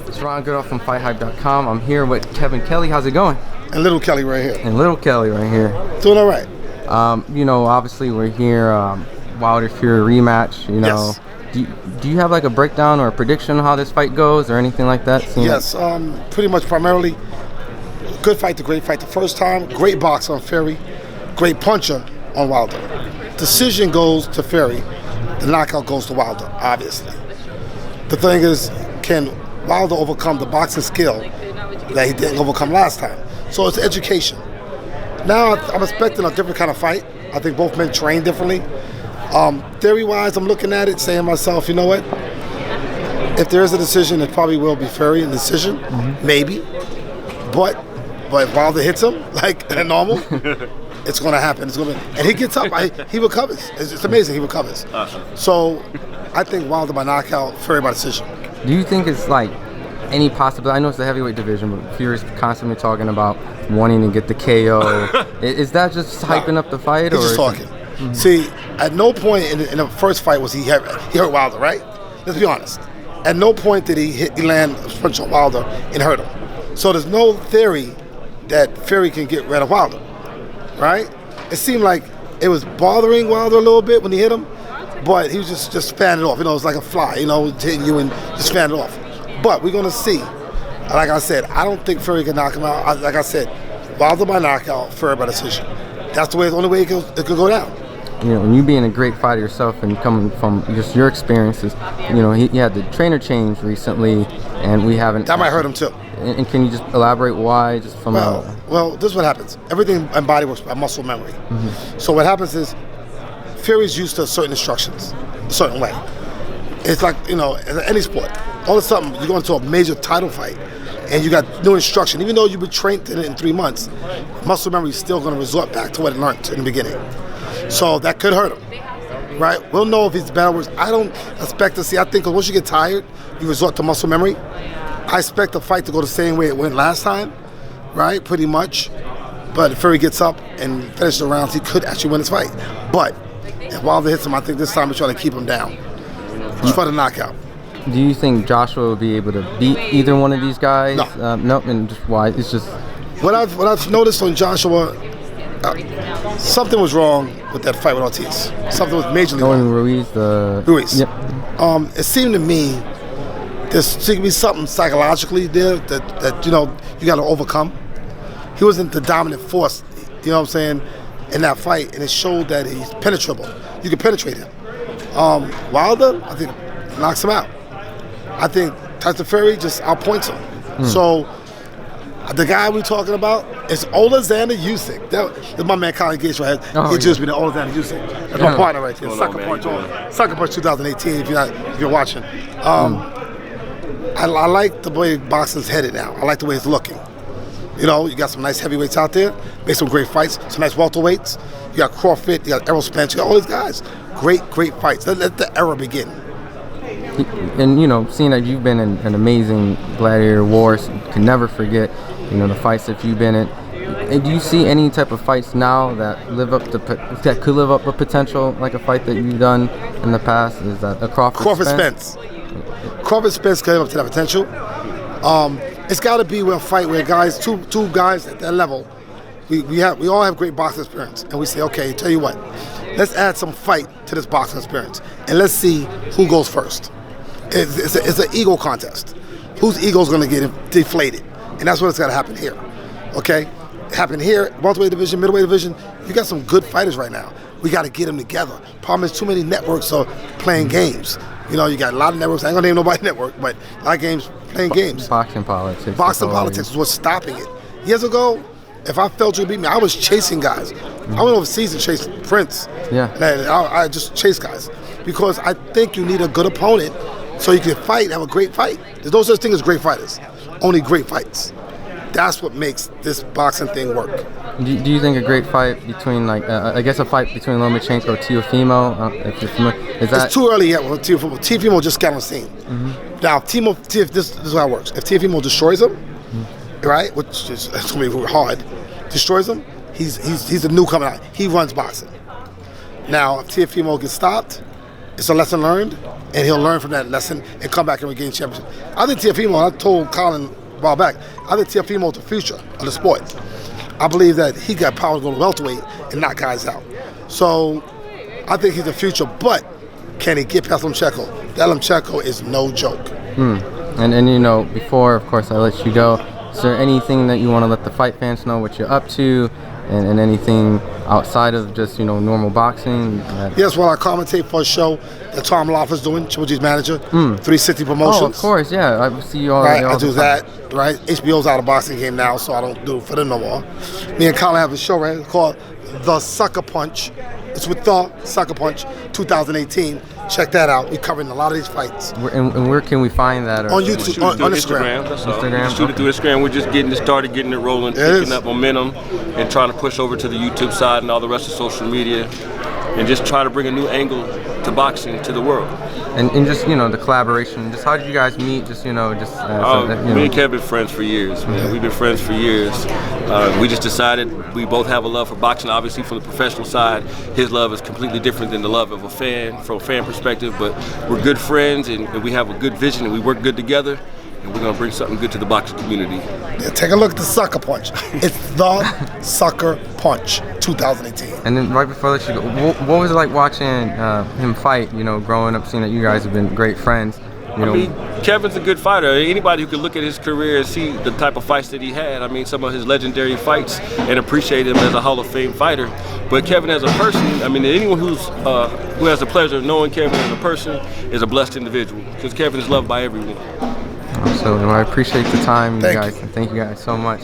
It's Ron Goodall from FightHype.com. I'm here with Kevin Kelley. How's it going? And little Kelley right here. And little Kelley right here. Doing all right. Obviously we're here, Wilder Fury rematch. Yes. Do you have like a breakdown or a prediction on how this fight goes or anything like that? Yes, pretty much primarily good fight to great fight the first time. Great boxer on Fury. Great puncher on Wilder. Decision goes to Fury. The knockout goes to Wilder, obviously. The thing is, can Wilder overcome the boxing skill that he didn't overcome last time? So it's education. Now I'm expecting a different kind of fight. I think both men train differently. Theory-wise, I'm looking at it, saying to myself, you know what? If there is a decision, it probably will be Fury in the decision, maybe. But if Wilder hits him like normal, it's going to happen. And he gets up. He recovers. It's amazing. He recovers. So I think Wilder by knockout, Fury by decision. Do you think it's like any possibility? I know it's the heavyweight division, but Fury's constantly talking about wanting to get the KO. Is that just hyping up the fight? He's just talking. See, at no point in the first fight was he hurt Wilder, right? Let's be honest. At no point did he land a punch on Wilder and hurt him. So there's no theory that Fury can get rid of Wilder, right? It seemed like it was bothering Wilder a little bit when he hit him, but he was just fanning it off. You know, it was like a fly, hitting you and just fanning it off. But we're going to see. Like I said, I don't think Fury can knock him out. Like I said, Wilder by knockout, Fury by decision. That's the only way it could go down. And you being a great fighter yourself and coming from just your experiences, he had the trainer change recently, and we haven't. That might hurt him too. And can you just elaborate why? Just from well, this is what happens. Everything in body works by muscle memory. So what happens is, Fury's used to certain instructions, a certain way. It's like in any sport. All of a sudden, you go into a major title fight, and you got new instruction. Even though you've been trained in it in 3 months, muscle memory is still going to resort back to what it learned in the beginning. So that could hurt him, right? We'll know if he's better or worse. I don't expect to see. I think once you get tired, you resort to muscle memory. I expect the fight to go the same way it went last time, right? Pretty much. But if Fury gets up and finishes the rounds, he could actually win this fight. But if Wilder hits him, I think this time he's trying to keep him down. Just for the knockout. Do you think Joshua will be able to beat either one of these guys? No. No, and just why? It's just what I've noticed on Joshua. Something was wrong with that fight with Ortiz. Something was majorly wrong. Ruiz. Yep. It seemed to me there seemed to be something psychologically there that you got to overcome. He wasn't the dominant force, you know what I'm saying, in that fight, and it showed that he's penetrable. You can penetrate him. Wilder, I think, knocks him out. I think Tyson Fury just outpoints him. So the guy we're talking about is Alexander Usyk. That's my man Colin Gates right here. He just been Alexander Usyk. That's my partner right there. Sukerpunch 2018. If you're watching, I like the way boxing's headed now. I like the way it's looking. You got some nice heavyweights out there. Made some great fights. Some nice welterweights. You got Crawford. You got Spence. You got all these guys. Great fights. Let the era begin. And seeing that you've been in an amazing gladiator wars, you can never forget the fights that you've been in. And do you see any type of fights now that could live up to potential, like a fight that you've done in the past? Is that a Crawford-Spence? Crawford-Spence could live up to that potential. It's got to be a fight where guys, two guys at that level, we all have great boxing experience, and we say, okay, tell you what, let's add some fight to this boxing experience, and let's see who goes first. It's an ego contest. Whose ego's going to get deflated? And that's what's got to happen here. Okay? Happen here, welterweight division, middleweight division. You got some good fighters right now. We got to get them together. Problem is, too many networks are playing games. You got a lot of networks. I ain't gonna name nobody network, but a lot of games playing games. Boxing politics. Boxing politics is what's stopping it. Years ago, if I felt you beat me, I was chasing guys. I went overseas and chased Prince. Yeah. And I just chased guys because I think you need a good opponent so you can fight, have a great fight. There's no such thing as great fighters, only great fights. That's what makes this boxing thing work. Do you think a great fight between, a fight between Lomachenko and Teofimo, is that? It's too early yet with Teofimo. Teofimo just got on the scene. Now, this is how it works. If Teofimo destroys him, right, which is going to be hard, destroys him, he's a newcomer out. He runs boxing. Now, if Teofimo gets stopped, it's a lesson learned, and he'll learn from that lesson and come back and regain championship. I think Teofimo, I told Colin a while back, I think Teofimo is the future of the sport. I believe that he got power to go to welterweight and knock guys out. So I think he's the future, but can he get past Lomachenko? That Lomachenko is no joke. And you know, before, of course, I let you go, is there anything that you want to let the fight fans know what you're up to, and anything outside of just, you know, normal boxing? Yes, well, I commentate for a show that Tom Loffer's doing, Triple G's manager, 360 Promotions. Oh, of course, yeah. I see you all right, all I do that, right? HBO's out of boxing game now, so I don't do it for them no more. Me and Colin have a show, right, called The Sukerpunch. It's with The Sukerpunch 2018. Check that out. We're covering a lot of these fights. And where can we find that? On YouTube, on Instagram. That's all. Instagram. Shoot it through Instagram. We're just getting it started, getting it rolling, picking up momentum, and trying to push over to the YouTube side and all the rest of social media, and just try to bring a new angle to boxing to the world. And just, you know, the collaboration. Just how did you guys meet? Just, you know, just. Me and Kev been friends for years, man. We've been friends for years. We just decided we both have a love for boxing. Obviously, from the professional side, his love is completely different than the love of a fan, from a fan perspective. But we're good friends, and we have a good vision, and we work good together. And we're gonna bring something good to the boxing community. Yeah, take a look at the Sukerpunch. It's The Sukerpunch 2018. And then right before I let you go, what was it like watching him fight? You know, growing up, seeing that you guys have been great friends. You know, I mean, Kevin's a good fighter. Anybody who can look at his career and see the type of fights that he had, I mean, some of his legendary fights, and appreciate him as a Hall of Fame fighter. But Kevin as a person, I mean, anyone who has the pleasure of knowing Kevin as a person is a blessed individual, because Kevin is loved by everyone. So I appreciate the time, you guys. You. Thank you guys so much.